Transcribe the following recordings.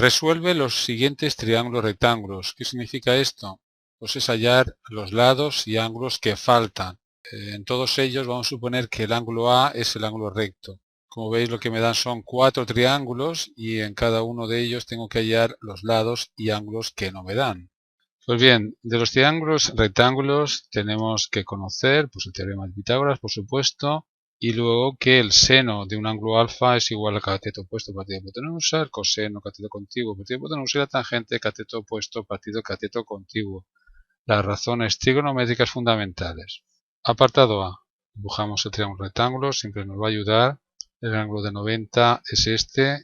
Resuelve los siguientes triángulos rectángulos. ¿Qué significa esto? Pues es hallar los lados y ángulos que faltan. En todos ellos vamos a suponer que el ángulo A es el ángulo recto. Como veis, lo que me dan son 4 triángulos y en cada uno de ellos tengo que hallar los lados y ángulos que no me dan. Pues bien, de los triángulos rectángulos tenemos que conocer pues el teorema de Pitágoras, por supuesto, y luego que el seno de un ángulo alfa es igual al cateto opuesto partido hipotenusa, el coseno cateto contiguo partido hipotenusa y la tangente cateto opuesto partido cateto contiguo. Las razones trigonométricas fundamentales. Apartado A. Dibujamos el triángulo rectángulo, siempre nos va a ayudar. El ángulo de 90 es este,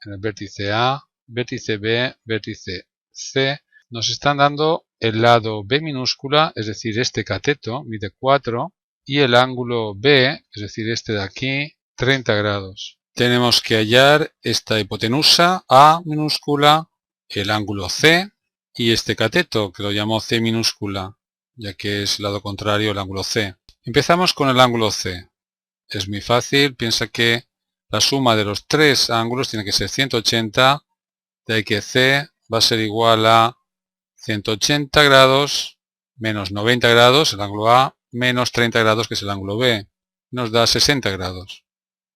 en el vértice A, vértice B, vértice C. Nos están dando el lado B minúscula, es decir, este cateto, mide 4, y el ángulo B, es decir, este de aquí, 30 grados. Tenemos que hallar esta hipotenusa A minúscula, el ángulo C, y este cateto, que lo llamo C minúscula, ya que es el lado contrario al ángulo C. Empezamos con el ángulo C. Es muy fácil, piensa que la suma de los tres ángulos tiene que ser 180, de ahí que C va a ser igual a 180 grados menos 90 grados, el ángulo A, menos 30 grados, que es el ángulo B. Nos da 60 grados.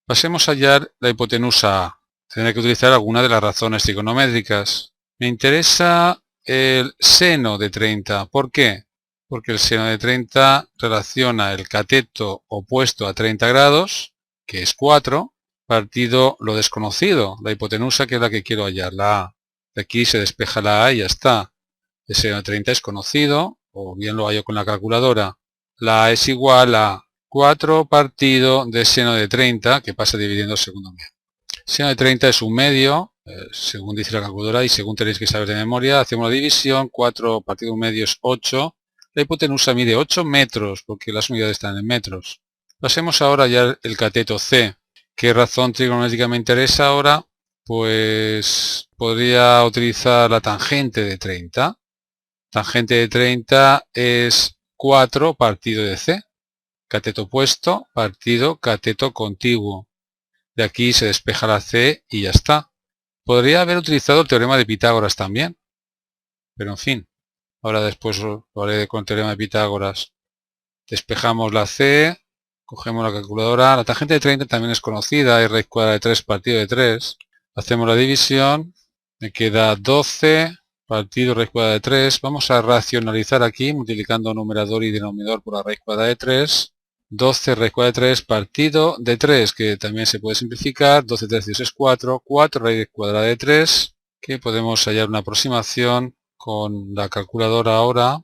Pasemos a hallar la hipotenusa A. Tendré que utilizar alguna de las razones trigonométricas. Me interesa el seno de 30. ¿Por qué? Porque el seno de 30 relaciona el cateto opuesto a 30 grados, que es 4, partido lo desconocido, la hipotenusa, que es la que quiero hallar, la A. De aquí se despeja la A y ya está. El seno de 30 es conocido, o bien lo hallo con la calculadora. La A es igual a 4 partido de seno de 30, que pasa dividiendo segundo medio. Seno de 30 es un medio, según dice la calculadora y según tenéis que saber de memoria. Hacemos la división, 4 partido un medio es 8. La hipotenusa mide 8 metros, porque las unidades están en metros. Pasemos ahora ya el cateto C. ¿Qué razón trigonométrica me interesa ahora? Pues podría utilizar la tangente de 30. Tangente de 30 es 4 partido de C. Cateto opuesto partido cateto contiguo. De aquí se despeja la C y ya está. Podría haber utilizado el teorema de Pitágoras también. Pero en fin, ahora después lo haré con el teorema de Pitágoras. Despejamos la C, cogemos la calculadora. La tangente de 30 también es conocida, es raíz cuadrada de 3 partido de 3. Hacemos la división, me queda 12 partido raíz cuadrada de 3. Vamos a racionalizar aquí, multiplicando numerador y denominador por la raíz cuadrada de 3. 12 raíz cuadrada de 3 partido de 3, que también se puede simplificar. 12 tercios es 4. 4 raíz cuadrada de 3, que podemos hallar una aproximación con la calculadora ahora.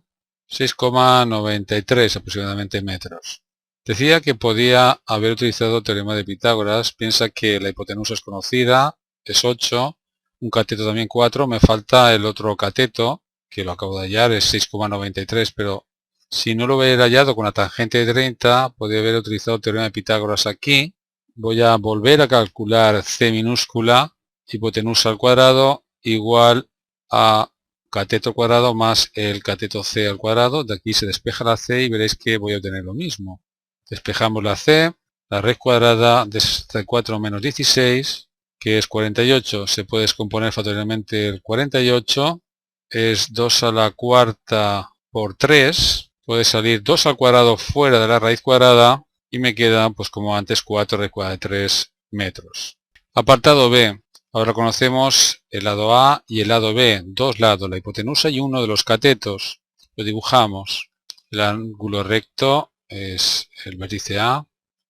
6,93 aproximadamente metros. Decía que podía haber utilizado el teorema de Pitágoras. Piensa que la hipotenusa es conocida, es 8. Un cateto también 4. Me falta el otro cateto, que lo acabo de hallar, es 6,93, pero si no lo hubiera hallado con la tangente de 30, podría haber utilizado el teorema de Pitágoras aquí. Voy a volver a calcular C minúscula, hipotenusa al cuadrado, igual a cateto cuadrado más el cateto C al cuadrado. De aquí se despeja la C y veréis que voy a obtener lo mismo. Despejamos la C, la raíz cuadrada de 64 menos 16, que es 48, se puede descomponer factorialmente el 48, es 2 a la cuarta por 3, puede salir 2 al cuadrado fuera de la raíz cuadrada y me queda, pues como antes, 4 raíz cuadrada de 3 metros. Apartado B. Ahora conocemos el lado A y el lado B, dos lados, la hipotenusa y uno de los catetos. Lo dibujamos. El ángulo recto es el vértice A,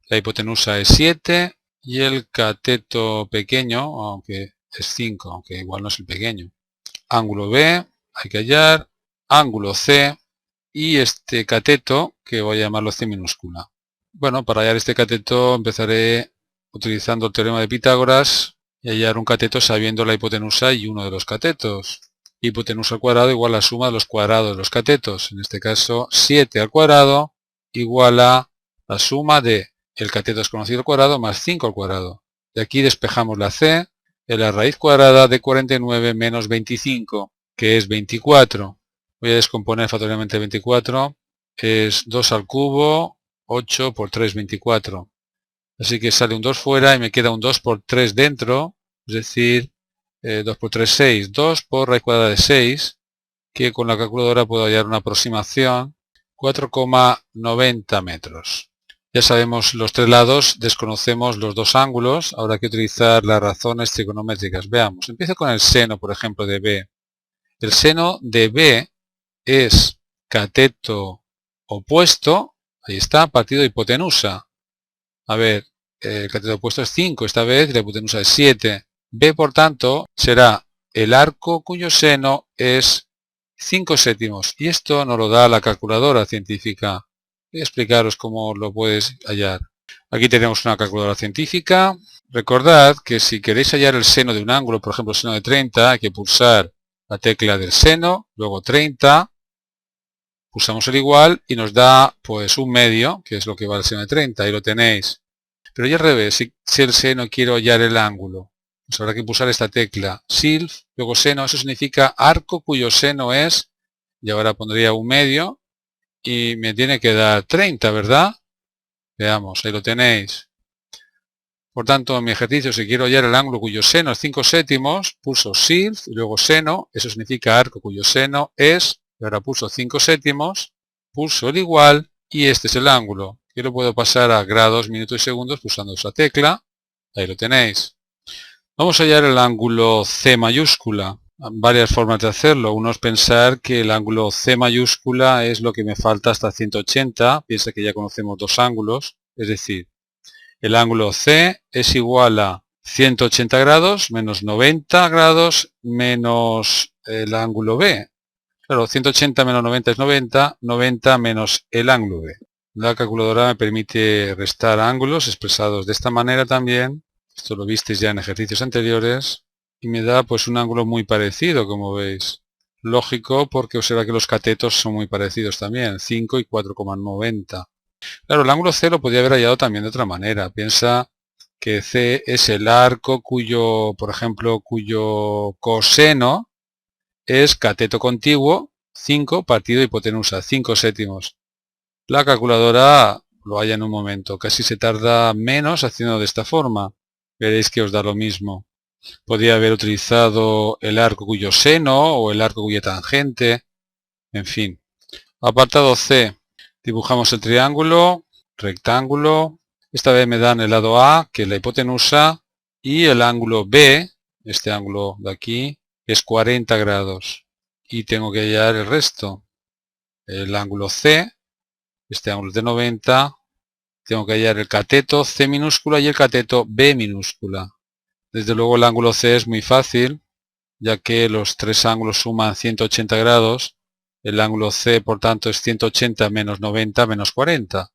la hipotenusa es 7 y el cateto pequeño, aunque es 5, aunque igual no es el pequeño. Ángulo B, hay que hallar, ángulo C y este cateto, que voy a llamarlo C minúscula. Bueno, para hallar este cateto empezaré utilizando el teorema de Pitágoras y hallar un cateto sabiendo la hipotenusa y uno de los catetos. Hipotenusa al cuadrado igual a la suma de los cuadrados de los catetos. En este caso, 7 al cuadrado igual a la suma de el cateto desconocido al cuadrado más 5 al cuadrado. De aquí despejamos la C de la raíz cuadrada de 49 menos 25, que es 24. Voy a descomponer factorialmente 24. Es 2 al cubo, 8 por 3, 24. Así que sale un 2 fuera y me queda un 2 por 3 dentro, es decir, 2 por 3, 6. 2 por raíz cuadrada de 6, que con la calculadora puedo hallar una aproximación, 4,90 metros. Ya sabemos los tres lados, desconocemos los dos ángulos, ahora hay que utilizar las razones trigonométricas. Veamos, empiezo con el seno, por ejemplo, de B. El seno de B es cateto opuesto, ahí está, partido de hipotenusa. A ver, el cateto opuesto es 5 esta vez y la hipotenusa es 7. B, por tanto, será el arco cuyo seno es 5 séptimos. Y esto nos lo da la calculadora científica. Voy a explicaros cómo lo puedes hallar. Aquí tenemos una calculadora científica. Recordad que si queréis hallar el seno de un ángulo, por ejemplo el seno de 30, hay que pulsar la tecla del seno, luego 30, pulsamos el igual y nos da pues un medio, que es lo que va el seno de 30, ahí lo tenéis. Pero ya al revés, si el seno quiero hallar el ángulo, pues habrá que pulsar esta tecla, Shift, luego seno, eso significa arco cuyo seno es, y ahora pondría un medio, y me tiene que dar 30, ¿verdad? Veamos, ahí lo tenéis. Por tanto, en mi ejercicio, si quiero hallar el ángulo cuyo seno es 5 séptimos, pulso Shift y luego seno, eso significa arco cuyo seno es, y ahora pulso 5 séptimos, pulso el igual y este es el ángulo. Yo lo puedo pasar a grados, minutos y segundos pulsando esa tecla, ahí lo tenéis. Vamos a hallar el ángulo C mayúscula. Varias formas de hacerlo. Uno es pensar que el ángulo C mayúscula es lo que me falta hasta 180. Piensa que ya conocemos dos ángulos. Es decir, el ángulo C es igual a 180 grados menos 90 grados menos el ángulo B. Claro, 180 menos 90 es 90, 90 menos el ángulo B. La calculadora me permite restar ángulos expresados de esta manera también. Esto lo visteis ya en ejercicios anteriores. Y me da pues un ángulo muy parecido, como veis. Lógico, porque observa que los catetos son muy parecidos también, 5 y 4,90. Claro, el ángulo C lo podría haber hallado también de otra manera. Piensa que C es el arco cuyo, por ejemplo, cuyo coseno es cateto contiguo, 5 partido hipotenusa, 5 séptimos. La calculadora lo halla en un momento, casi se tarda menos haciendo de esta forma. Veréis que os da lo mismo. Podría haber utilizado el arco cuyo seno o el arco cuya tangente, en fin. Apartado C. Dibujamos el triángulo, rectángulo. Esta vez me dan el lado A, que es la hipotenusa, y el ángulo B, este ángulo de aquí, es 40 grados. Y tengo que hallar el resto. El ángulo C, este ángulo es de 90. Tengo que hallar el cateto C minúscula y el cateto B minúscula. Desde luego el ángulo C es muy fácil, ya que los tres ángulos suman 180 grados. El ángulo C, por tanto, es 180 menos 90 menos 40.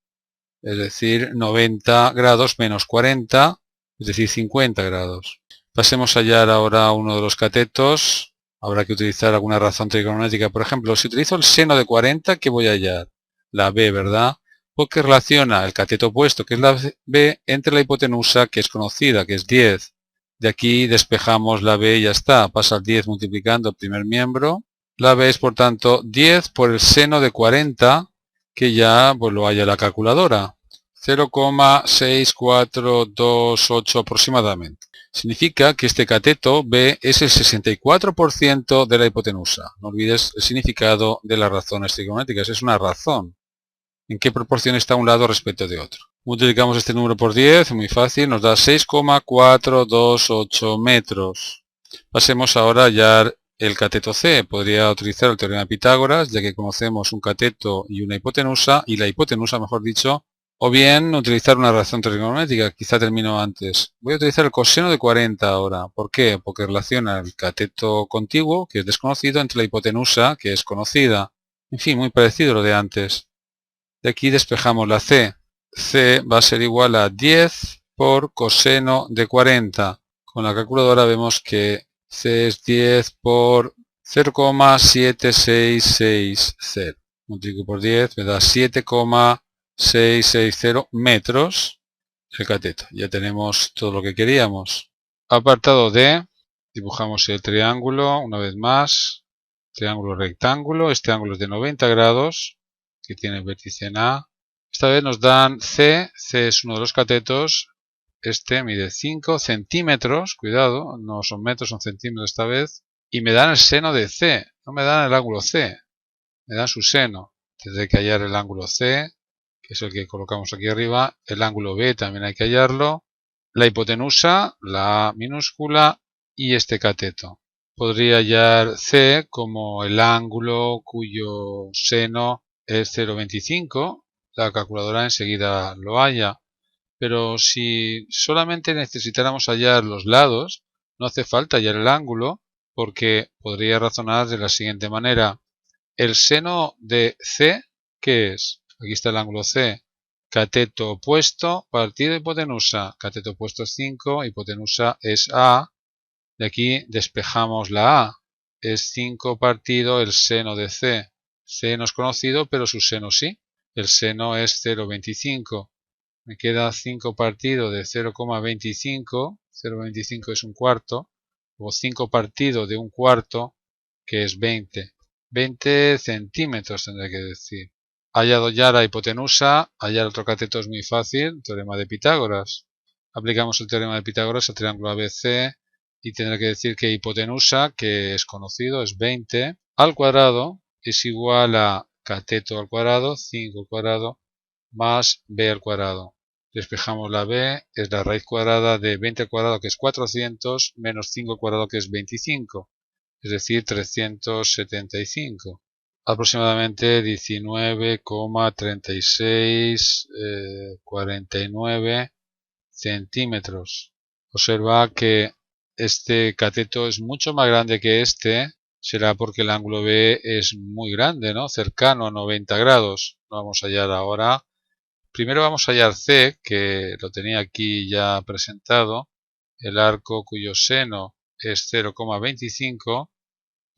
Es decir, 90 grados menos 40, es decir, 50 grados. Pasemos a hallar ahora uno de los catetos. Habrá que utilizar alguna razón trigonométrica. Por ejemplo, si utilizo el seno de 40, ¿qué voy a hallar? La B, ¿verdad? Porque relaciona el cateto opuesto, que es la B, entre la hipotenusa, que es conocida, que es 10. De aquí despejamos la B y ya está. Pasa el 10 multiplicando el primer miembro. La B es, por tanto, 10 por el seno de 40, que ya pues, lo halla la calculadora. 0,6428 aproximadamente. Significa que este cateto B es el 64% de la hipotenusa. No olvides el significado de las razones trigonométricas. Es una razón. ¿En qué proporción está un lado respecto de otro? Multiplicamos este número por 10, muy fácil, nos da 6,428 metros. Pasemos ahora a hallar el cateto C. Podría utilizar el teorema de Pitágoras, ya que conocemos un cateto y una hipotenusa, y la hipotenusa, mejor dicho, o bien utilizar una razón trigonométrica, quizá termino antes. Voy a utilizar el coseno de 40 ahora. ¿Por qué? Porque relaciona el cateto contiguo, que es desconocido, entre la hipotenusa, que es conocida. En fin, muy parecido a lo de antes. De aquí despejamos la C. C va a ser igual a 10 por coseno de 40. Con la calculadora vemos que C es 10 por 0,7660. Multiplico por 10, me da 7,660 metros el cateto. Ya tenemos todo lo que queríamos. Apartado D, dibujamos el triángulo una vez más. Triángulo rectángulo, este ángulo es de 90 grados, que tiene vértice en A. Esta vez nos dan C, C es uno de los catetos, este mide 5 centímetros, cuidado, no son metros, son centímetros esta vez, y me dan el seno de C, no me dan el ángulo C, me dan su seno. Tendré que hallar el ángulo C, que es el que colocamos aquí arriba, el ángulo B también hay que hallarlo, la hipotenusa, la A minúscula y este cateto. Podría hallar C como el ángulo cuyo seno es 0,25, la calculadora enseguida lo halla. Pero si solamente necesitáramos hallar los lados, no hace falta hallar el ángulo, porque podría razonar de la siguiente manera. El seno de C, ¿qué es? Aquí está el ángulo C. Cateto opuesto, partido hipotenusa. Cateto opuesto es 5, hipotenusa es A. De aquí despejamos la A. Es 5 partido el seno de C. C no es conocido, pero su seno sí. El seno es 0,25. Me queda 5 partido de 0,25. 0,25 es un cuarto. O 5 partido de un cuarto, que es 20. 20 centímetros tendré que decir. Hallado ya la hipotenusa, hallar otro cateto es muy fácil, teorema de Pitágoras. Aplicamos el teorema de Pitágoras al triángulo ABC y tendré que decir que hipotenusa, que es conocido, es 20 al cuadrado, es igual a cateto al cuadrado, 5 al cuadrado, más b al cuadrado. Despejamos la b, es la raíz cuadrada de 20 al cuadrado, que es 400, menos 5 al cuadrado, que es 25. Es decir, 375. Aproximadamente 19,3649 centímetros. Observa que este cateto es mucho más grande que este. Será porque el ángulo B es muy grande, ¿no? Cercano a 90 grados. Lo vamos a hallar ahora. Primero vamos a hallar C, que lo tenía aquí ya presentado. El arco cuyo seno es 0,25.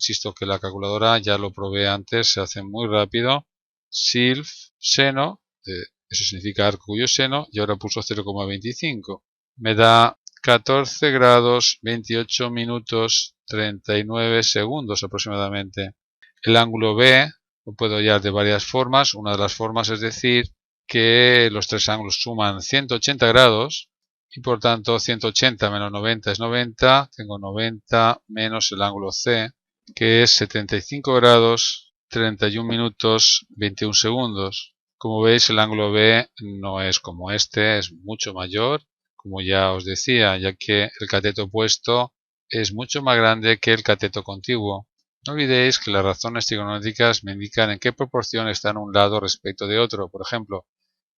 Insisto que la calculadora ya lo probé antes, se hace muy rápido. Silf, seno, eso significa arco cuyo seno, y ahora pulso 0,25. Me da 14 grados, 28 minutos, 39 segundos aproximadamente. El ángulo B lo puedo hallar de varias formas. Una de las formas es decir que los tres ángulos suman 180 grados y por tanto 180 menos 90 es 90. Tengo 90 menos el ángulo C, que es 75 grados, 31 minutos, 21 segundos. Como veis, el ángulo B no es como este, es mucho mayor, como ya os decía, ya que el cateto opuesto es mucho más grande que el cateto contiguo. No olvidéis que las razones trigonométricas me indican en qué proporción están un lado respecto de otro. Por ejemplo,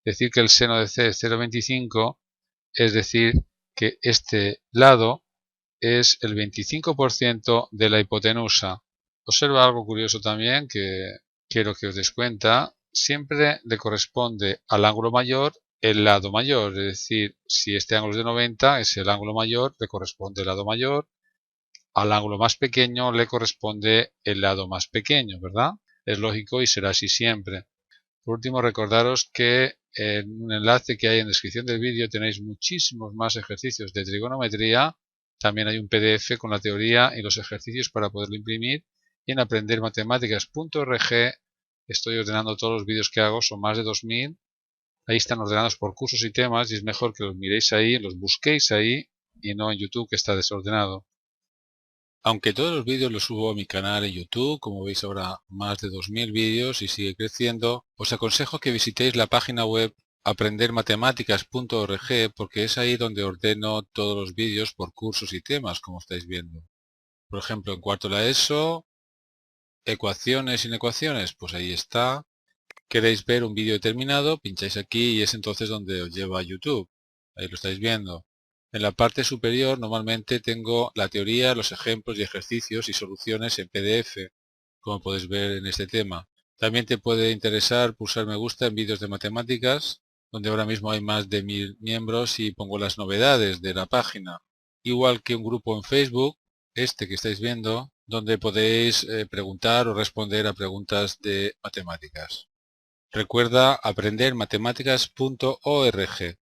decir que el seno de C es 0,25 es decir que este lado es el 25% de la hipotenusa. Observa algo curioso también que quiero que os des cuenta. Siempre le corresponde al ángulo mayor el lado mayor. Es decir, si este ángulo es de 90, es el ángulo mayor, le corresponde el lado mayor. Al ángulo más pequeño le corresponde el lado más pequeño, ¿verdad? Es lógico y será así siempre. Por último, recordaros que en un enlace que hay en descripción del vídeo tenéis muchísimos más ejercicios de trigonometría. También hay un PDF con la teoría y los ejercicios para poderlo imprimir. Y en aprendermatematics.org estoy ordenando todos los vídeos que hago, son más de 2000. Ahí están ordenados por cursos y temas y es mejor que los miréis ahí, los busquéis ahí y no en YouTube, que está desordenado. Aunque todos los vídeos los subo a mi canal en YouTube, como veis ahora más de 2000 vídeos y sigue creciendo, os aconsejo que visitéis la página web aprendermatematics.org porque es ahí donde ordeno todos los vídeos por cursos y temas, como estáis viendo. Por ejemplo, en cuarto la ESO, ecuaciones, inecuaciones, pues ahí está. ¿Queréis ver un vídeo determinado? Pincháis aquí y es entonces donde os lleva a YouTube. Ahí lo estáis viendo. En la parte superior normalmente tengo la teoría, los ejemplos y ejercicios y soluciones en PDF, como podéis ver en este tema. También te puede interesar pulsar me gusta en vídeos de matemáticas, donde ahora mismo hay más de 1000 miembros y pongo las novedades de la página. Igual que un grupo en Facebook, este que estáis viendo, donde podéis preguntar o responder a preguntas de matemáticas. Recuerda aprendermatematics.org.